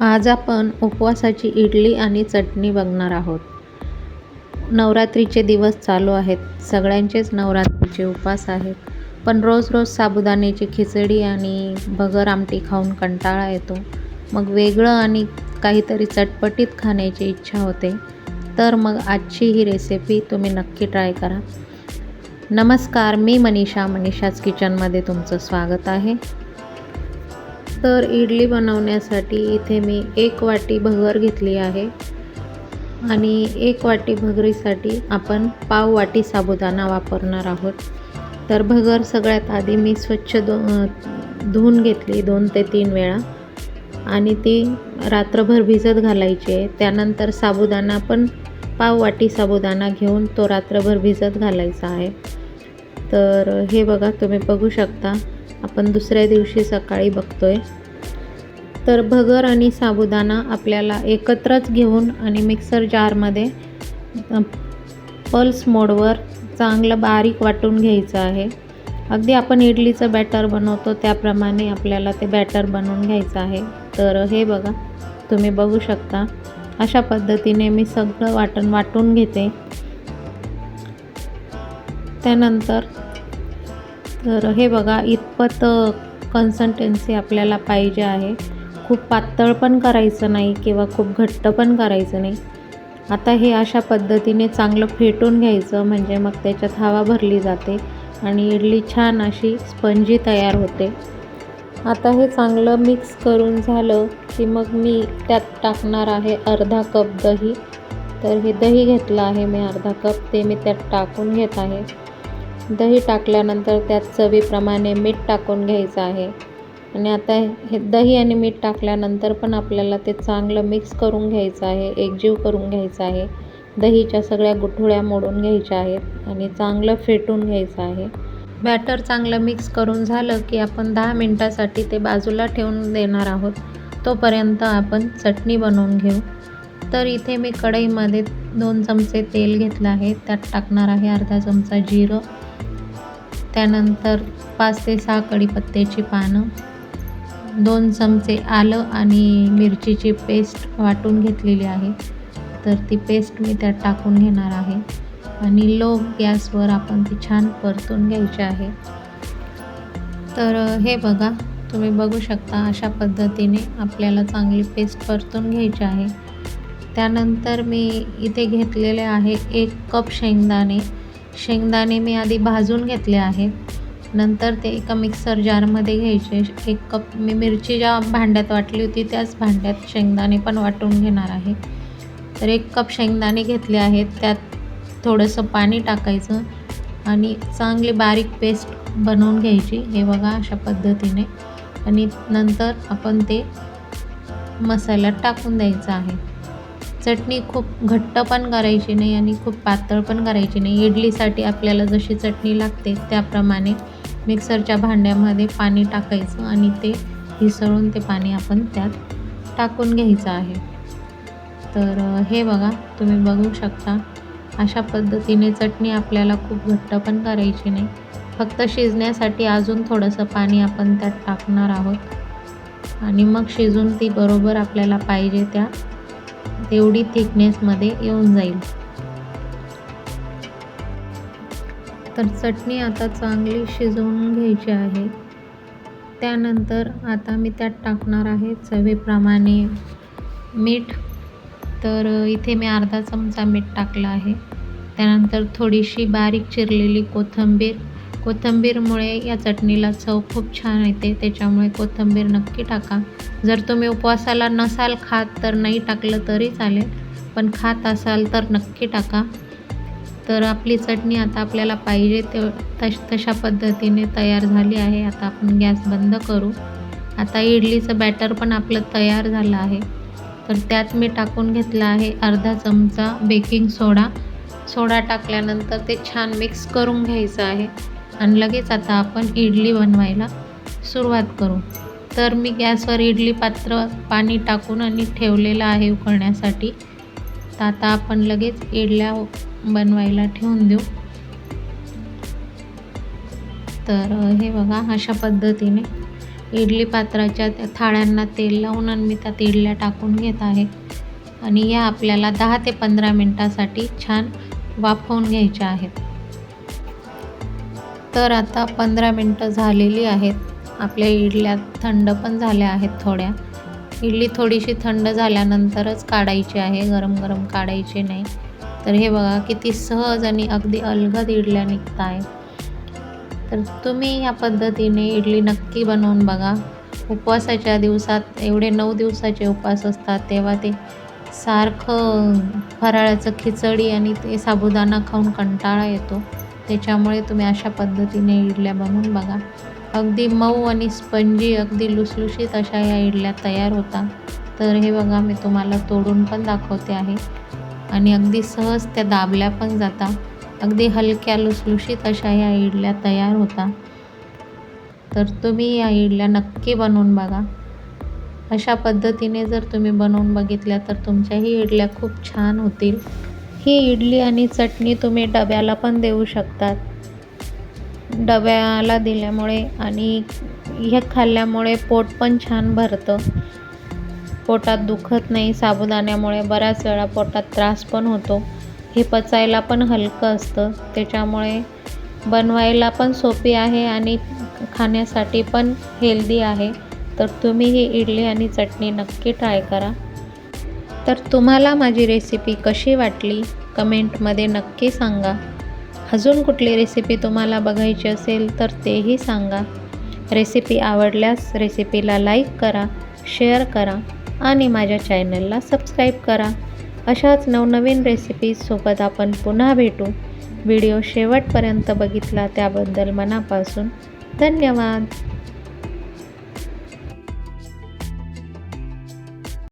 आज आपण उपवासाची इडली आणि चटणी बघणार आहोत. नवरात्रीचे दिवस चालू आहेत. सगळ्यांचेच नवरात्रीचे उपवास आहेत. पण रोज रोज साबुदाण्याची खिचडी आणि भगर आमटी खाऊन कंटाळा येतो. मग वेगळं आणि काहीतरी चटपटीत खाण्याची इच्छा होते. तर मग आजची ही रेसिपी तुम्ही नक्की ट्राय करा. नमस्कार, मी मनीषाज किचनमध्ये तुमचं स्वागत आहे. तर इडली बनवण्यासाठी इथे मी 1 वाटी भगर घेतली आहे आणि 1 वाटी भगरीसाठी आपण पाव वाटी साबुदाणा वापरणार आहोत. तर भगर सगळ्यात आधी मी स्वच्छ धुवून घेतली 2 ते 3 वेळा आणि ती रात्रभर भिजत घालायची आहे. त्यानंतर साबुदाणा पण पाव वाटी साबुदाणा घेऊन तो रात्रभर भिजत घालायचा आहे. तर हे बघा, तुम्ही बघू शकता, आपण दुसऱ्या दिवशी सकाळी बघतोय. तर भगर आणि साबुदाणा आपल्याला एकत्रच घेऊन आणि मिक्सर जारमध्ये पल्स मोडवर चांगलं बारीक वाटून घ्यायचं आहे. अगदी आपण इडलीचं बॅटर बनवतो त्याप्रमाणे आपल्याला ते बॅटर बनवून घ्यायचं आहे. तर हे बघा, तुम्ही बघू शकता, अशा पद्धतीने मी सगळं वाटून घेते. त्यानंतर तर हे बघा, इतपत कन्सिस्टन्सी आपल्याला पाहिजे आहे. खूप पातळ पण करायचं नाही किंवा खूप घट्ट पण करायचं नाही. आता हे अशा पद्धतीने चांगलं फेटून घ्यायचं, म्हणजे मग त्याच्यात हवा भरली जाते आणि इडली छान अशी स्पंजी तयार होते. आता हे चांगलं मिक्स करून झालं की मग मी त्यात टाकणार आहे अर्धा कप दही. तर हे दही घेतलं आहे मी अर्धा कप, ते मी त्यात टाकून घेत आहे. दही टाकल्यानंतर त्यात चवीप्रमाणे मीठ टाकून घ्यायचं आहे. आणि आता हे दही आणि मीठ टाकल्यानंतर पण आपल्याला ते चांगलं मिक्स करून घ्यायचं आहे, एकजीव करून घ्यायचं आहे. दहीच्या सगळ्या गुठळ्या मोडून घ्यायच्या आहेत आणि चांगलं फेटून घ्यायचं आहे. बॅटर चांगलं मिक्स करून झालं की आपण 10 मिनटासाठी ते बाजूला ठेवून देणार आहोत. तोपर्यंत आपण चटणी बनवून घेऊ. तर इथे मी कढईमध्ये 2 चमचे तेल घेतलं आहे. त्यात टाकणार आहे अर्धा चमचा जिरं, त्यानंतर 5 ते 6 कढीपत्त्याची पानं, 2 चमचे आलं आणि मिरचीची पेस्ट वाटून घेतलेली आहे. तर ती पेस्ट मी त्यात टाकून घेणार आहे आणि लो गॅसवर आपण ती छान परतून घ्यायची आहे. तर हे बघा, तुम्ही बघू शकता, अशा पद्धतीने आपल्याला चांगली पेस्ट परतून घ्यायची आहे. त्यानंतर मी इथे घेतलेले आहे 1 कप शेंगदाणे मी आधी भाजून घेतले आहेत. नंतर ते एका मिक्सर जारमध्ये घ्यायचे. 1 कप मी मिरची ज्या भांड्यात वाटली होती त्याच भांड्यात शेंगदाणे पण वाटून घेणार आहे. तर 1 कप शेंगदाणे घेतले आहेत. त्यात थोडंसं पाणी टाकायचं आणि चांगली बारीक पेस्ट बनवून घ्यायची. हे बघा, अशा पद्धतीने. आणि नंतर आपण ते मसाल्यात टाकून द्यायचं आहे. चटणी खूप घट्ट पण करायची नाही आणि खूप पातळ पण करायची नाही. इडलीसाठी आपल्याला जशी चटणी लागते त्याप्रमाणे मिक्सरच्या भांड्यामध्ये पाणी टाकायचं आणि ते हिसळून ते पाणी आपण त्यात टाकून घ्यायचं आहे. तर हे बघा, तुम्ही बघू शकता, अशा पद्धतीने चटणी आपल्याला खूप घट्ट पण करायची नाही. फक्त शिजण्यासाठी अजून थोडंसं पाणी आपण त्यात टाकणार आहोत आणि मग शिजून ती बरोबर आपल्याला पाहिजे तेवढी थिकनेसमध्ये येऊन जाईल. तर चटणी आता चांगली शिजवून घ्यायची आहे. त्यानंतर आता मी त्यात टाकणार आहे चवीप्रमाणे मीठ. तर इथे मी अर्धा चमचा मीठ टाकलं आहे. त्यानंतर थोडीशी बारीक चिरलेली कोथिंबीरमुळे या चटणीला चव खूप छान येते, त्याच्यामुळे कोथिंबीर नक्की टाका. जर तुम्ही उपवासाला नसाल खात तर नाही टाकलं तरी चालेल, पण खात असाल तर नक्की टाका. तर आपली चटणी आता आपल्याला पाहिजे तशा पद्धतीने तयार झाली आहे. आता आपण गॅस बंद करू. आता इडलीचं बॅटर पण आपलं तयार झालं आहे. तर त्यात मी टाकून घेतला आहे अर्धा चमचा बेकिंग सोडा टाकल्यानंतर ते छान मिक्स करून घ्यायचं आहे आणि लगेच आता आपण इडली बनवायला सुरुवात करू. तर मी गॅसवर इडली पात्र पाणी टाकून आणि ठेवलेलं आहे उकळण्यासाठी. तर आता आपण लगेच इडल्या बनवायला ठेवून देऊ. तर हे बघा, अशा पद्धतीने इडली पात्राच्या त्या थाळ्यांना तेल लावून आणि मी त्यात इडल्या टाकून घेत आहे आणि या आपल्याला 10 ते 15 मिनटासाठी छान वाफवून घ्यायच्या आहेत. तर आता 15 मिनटं झालेली आहेत. आपल्या इडल्या थंड पण झाल्या आहेत थोड्या. इडली थोडीशी थंड झाल्यानंतरच काढायची आहे, गरम गरम काढायची नाही. तर हे बघा किती सहज आणि अगदी अलगद इडल्या निघत आहे. तर तुम्ही या पद्धतीने इडली नक्की बनवून बघा. उपवासाच्या दिवसात एवढे 9 दिवसाचे उपवास असतात तेव्हा ते सारखं फराळाचं खिचडी आणि ते साबुदाणा खाऊन कंटाळा येतो. त्याच्यामुळे तुम्ही अशा पद्धतीने इडल्या बनवून बघा. अगदी मऊ आणि स्पंजी अगदी लुसलुशीत अशा या इडल्या तयार होतात. तर हे बघा मी तुम्हाला तोडून पण दाखवते आहे आणि अगदी सहज त्या दाबल्या पण जातात. अगदी हलक्या लुसलुशीत अशा या इडल्या तयार होतात. तर तुम्ही या इडल्या नक्की बनवून बघा. अशा पद्धतीने जर तुम्ही बनवून बघितल्या तर तुमच्याही इडल्या खूप छान होतील. ही इडली आणि चटणी तुम्ही डब्याला पण देऊ शकतात. डब्याला दिल्यामुळे आणि हे खाल्ल्यामुळे पोट पण छान भरतं. पोटात दुखत नाही. साबुदाण्यामुळे बऱ्याच वेळा पोटात त्रास पण होतो. हे पचायला पण हलकं असतं, त्याच्यामुळे बनवायला पण सोपी आहे आणि खाण्यासाठी पण हेल्दी आहे. तर तुम्ही ही इडली आणि चटणी नक्की ट्राय करा. तर तुम्हाला माझी रेसिपी कशी वाटली कमेंटमध्ये नक्की सांगा. अजून कुठली रेसिपी तुम्हाला बघायची असेल तर तेही सांगा. रेसिपी आवडल्यास रेसिपीला लाईक करा, शेअर करा आणि माझ्या चॅनलला सबस्क्राईब करा. अशाच नवनवीन रेसिपीजसोबत आपण पुन्हा भेटू. व्हिडिओ शेवटपर्यंत बघितला त्याबद्दल मनापासून धन्यवाद.